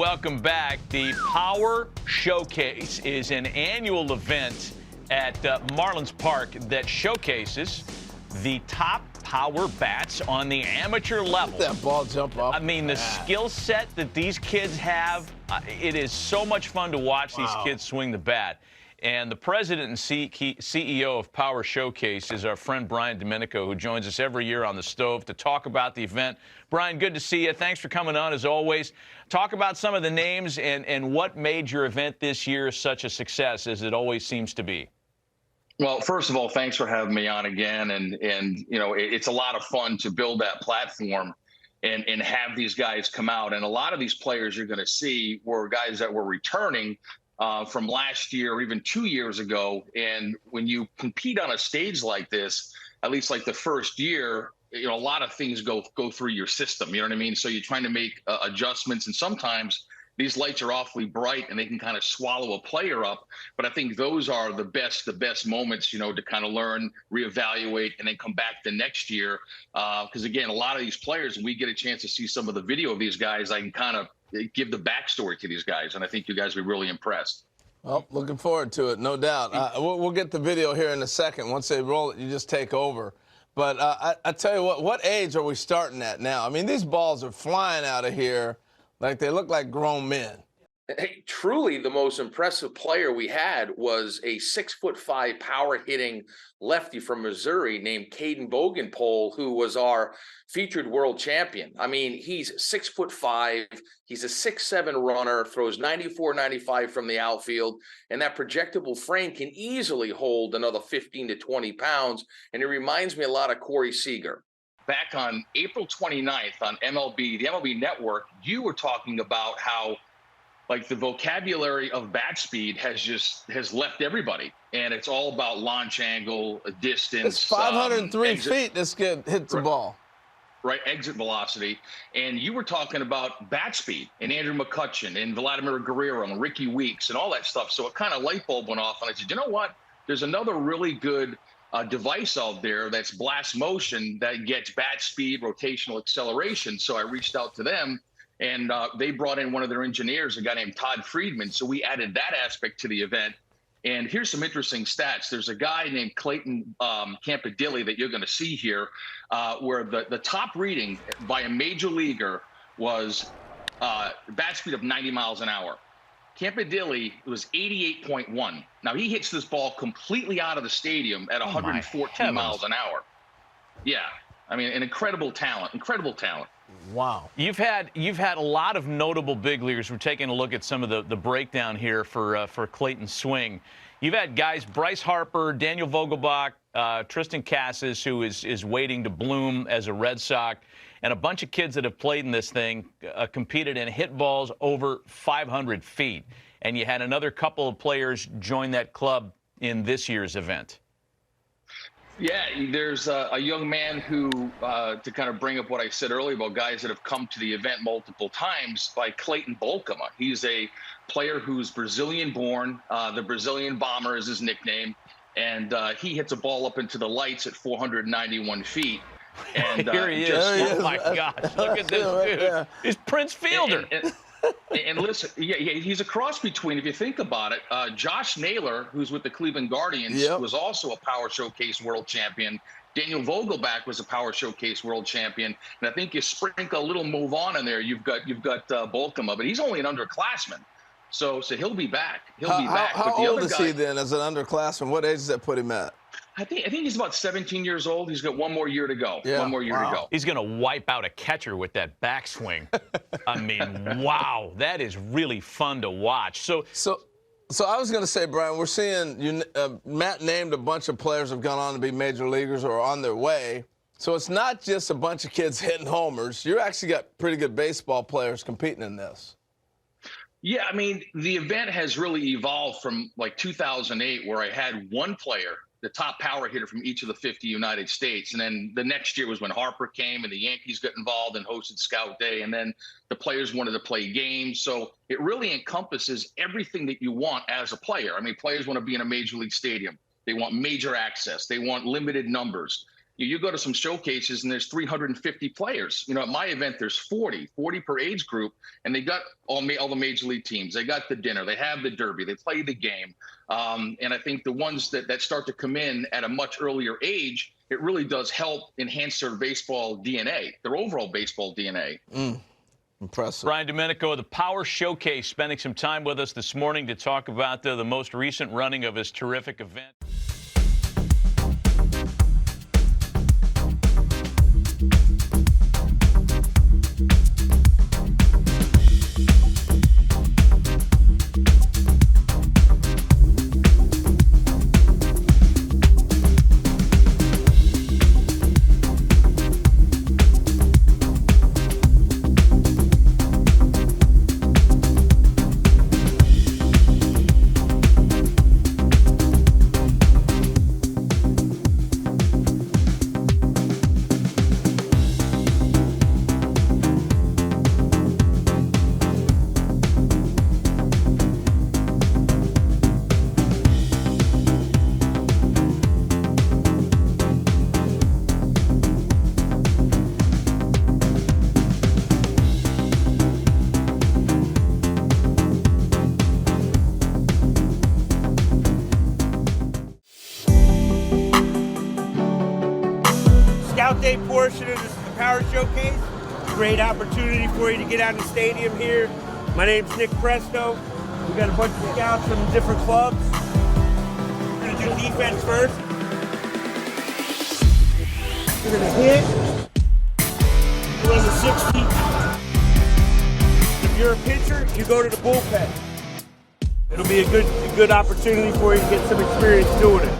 welcome back. The Power Showcase is an annual event at Marlins Park that showcases the top power bats on the amateur level. That ball jump off. I mean, the skill set that these kids have, it is so much fun to watch these kids swing the bat. And the president and CEO of Power Showcase is our friend Brian Domenico, who joins us every year on the stove to talk about the event. Brian, good to see you. Thanks for coming on, as always. Talk about some of the names and what made your event this year such a success, as it always seems to be. Well, first of all, thanks for having me on again. And you know, it's a lot of fun to build that platform and have these guys come out. And a lot of these players you're going to see were guys that were returning from last year or even 2 years ago. And when you compete on a stage like this, at least like the first year, you know, a lot of things go through your system. You know what I mean? So you're trying to make adjustments, and sometimes these lights are awfully bright and they can kind of swallow a player up. But I think those are the best moments, you know, to kind of learn, reevaluate, and then come back the next year. Because again, a lot of these players, when we get a chance to see some of the video of these guys, I can kind of give the backstory to these guys, and I think you guys will be really impressed. Well, looking forward to it, no doubt. We'll get the video here in a second. Once they roll it, you just take over. But I tell you what age are we starting at now? I mean, these balls are flying out of here like they look like grown men. Hey, truly the most impressive player we had was a 6'5" power hitting lefty from Missouri named Caden Bogenpole, who was our featured world champion. I mean, he's 6'5", he's a 6'7" runner, throws 94, 95 from the outfield, and that projectable frame can easily hold another 15 to 20 pounds. And it reminds me a lot of Corey Seager. Back on April 29th on the MLB Network, you were talking about how like the vocabulary of bat speed has left everybody, and it's all about launch angle, distance. It's 503 feet this kid hits the ball. Right, exit velocity. And you were talking about bat speed and Andrew McCutchen and Vladimir Guerrero and Ricky Weeks and all that stuff. So it kind of light bulb went off, and I said, you know what? There's another really good device out there that's blast motion that gets bat speed, rotational acceleration. So I reached out to them, and they brought in one of their engineers, a guy named Todd Friedman. So we added that aspect to the event. And here's some interesting stats. There's a guy named Clayton Campadilli that you're going to see here, where the top reading by a major leaguer was bat speed of 90 miles an hour. Campadilli was 88.1. Now, he hits this ball completely out of the stadium at 114 miles an hour. Yeah, I mean, an incredible talent, Wow. You've had a lot of notable big leaguers. We're taking a look at some of the breakdown here for Clayton's swing. You've had guys, Bryce Harper, Daniel Vogelbach, Tristan Casas, who is waiting to bloom as a Red Sox, and a bunch of kids that have played in this thing, competed and hit balls over 500 feet. And you had another couple of players join that club in this year's event. Yeah, there's a young man who, to kind of bring up what I said earlier about guys that have come to the event multiple times, by Clayton Bolkema. He's a player who's Brazilian-born. The Brazilian Bomber is his nickname. And he hits a ball up into the lights at 491 feet. And here he is. Oh, my gosh. Look at this dude. He's Prince Fielder. And listen, yeah, he's a cross between, if you think about it, Josh Naylor, who's with the Cleveland Guardians, was also a Power Showcase world champion. Daniel Vogelbach was a Power Showcase world champion. And I think you sprinkle a little move on in there, you've got Bolkema, but he's only an underclassman. So he'll be back. He'll be back. How old is he then as an underclassman? What age does that put him at? I think he's about 17 years old. He's got one more year to go. Yeah. One more year to go. He's going to wipe out a catcher with that backswing. I mean, wow, that is really fun to watch. So I was going to say, Brian, we're seeing Matt named a bunch of players have gone on to be major leaguers or are on their way. So it's not just a bunch of kids hitting homers. You actually got pretty good baseball players competing in this. Yeah, I mean, the event has really evolved from like 2008, where I had one player, the top power hitter from each of the 50 United States. And then the next year was when Harper came and the Yankees got involved and hosted Scout Day. And then the players wanted to play games. So it really encompasses everything that you want as a player. I mean, players want to be in a major league stadium. They want major access. They want limited numbers. You go to some showcases and there's 350 players. At my event, there's 40 per age group, and they got all the major league teams. They got the dinner, they have the derby, they play the game. And I think the ones that start to come in at a much earlier age, it really does help enhance their baseball DNA, their overall baseball DNA. Impressive. Brian Domenico of the Power Showcase spending some time with us this morning to talk about the most recent running of his terrific event. Scout Day portion of this Power Showcase. Great opportunity for you to get out in the stadium here. My name's Nick Presto. We got a bunch of scouts from different clubs. We're gonna do defense first. We're gonna hit. Run the 60. If you're a pitcher, you go to the bullpen. It'll be a good opportunity for you to get some experience doing it.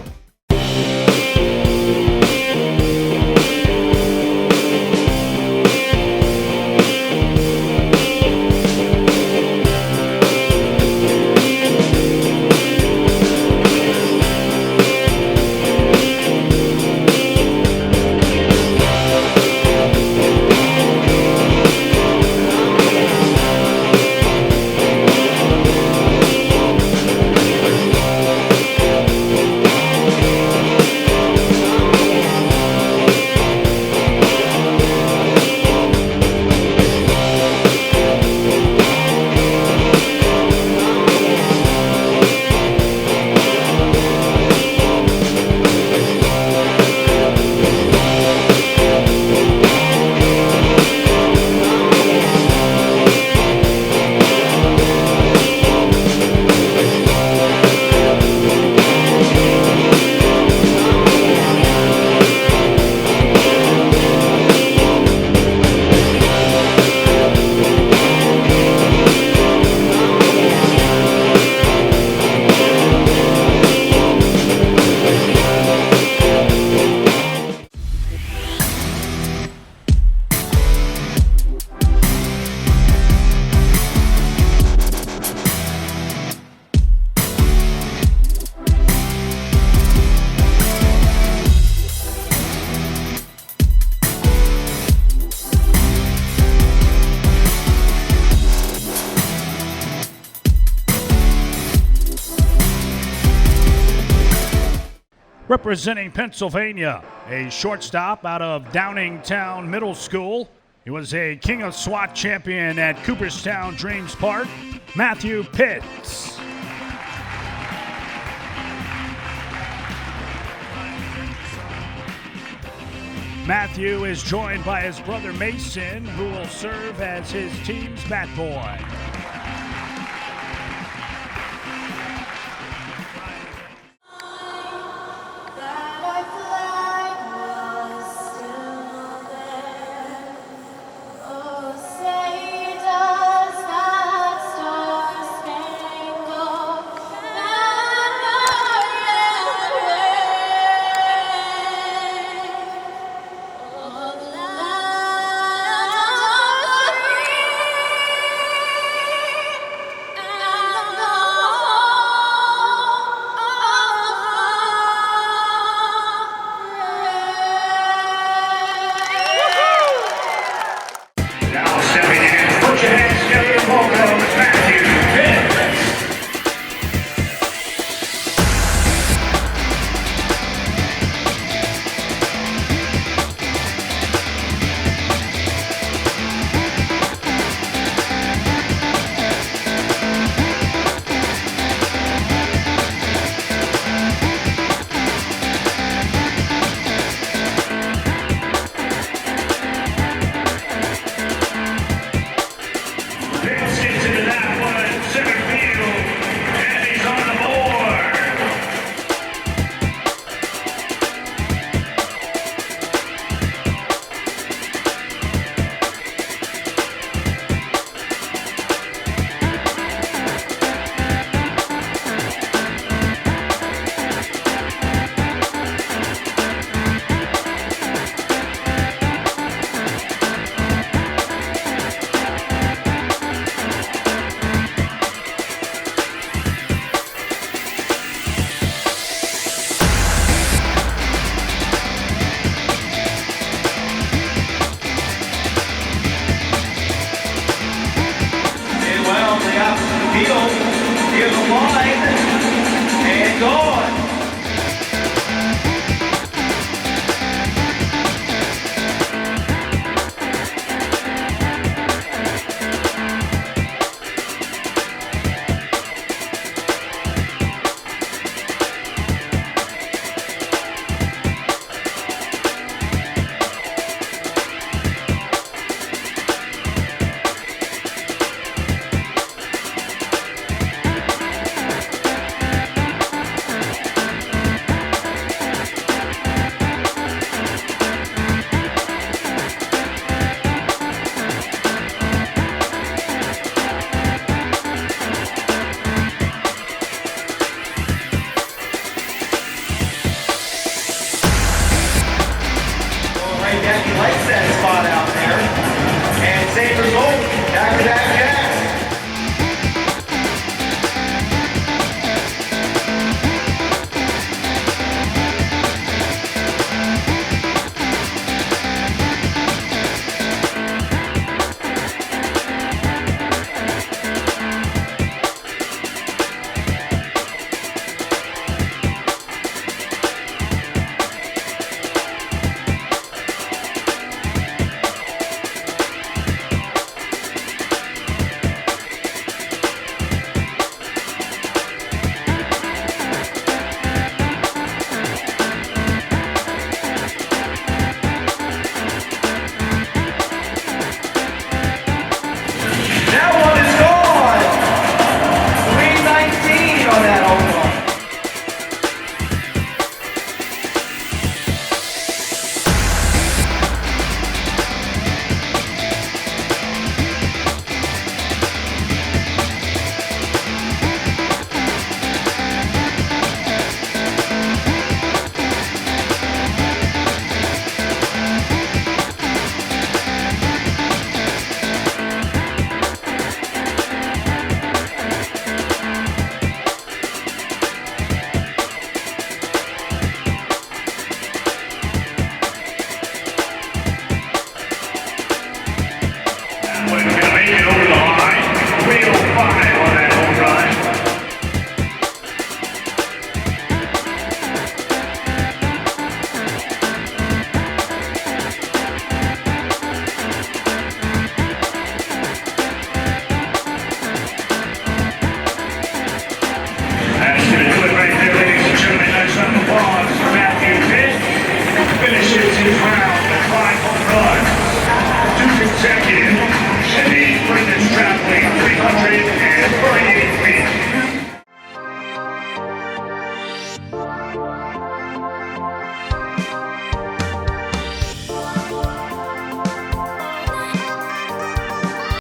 Representing Pennsylvania, a shortstop out of Downingtown Middle School. He was a King of SWAT champion at Cooperstown Dreams Park, Matthew Pitz. Matthew is joined by his brother Mason, who will serve as his team's bat boy. wide and gone.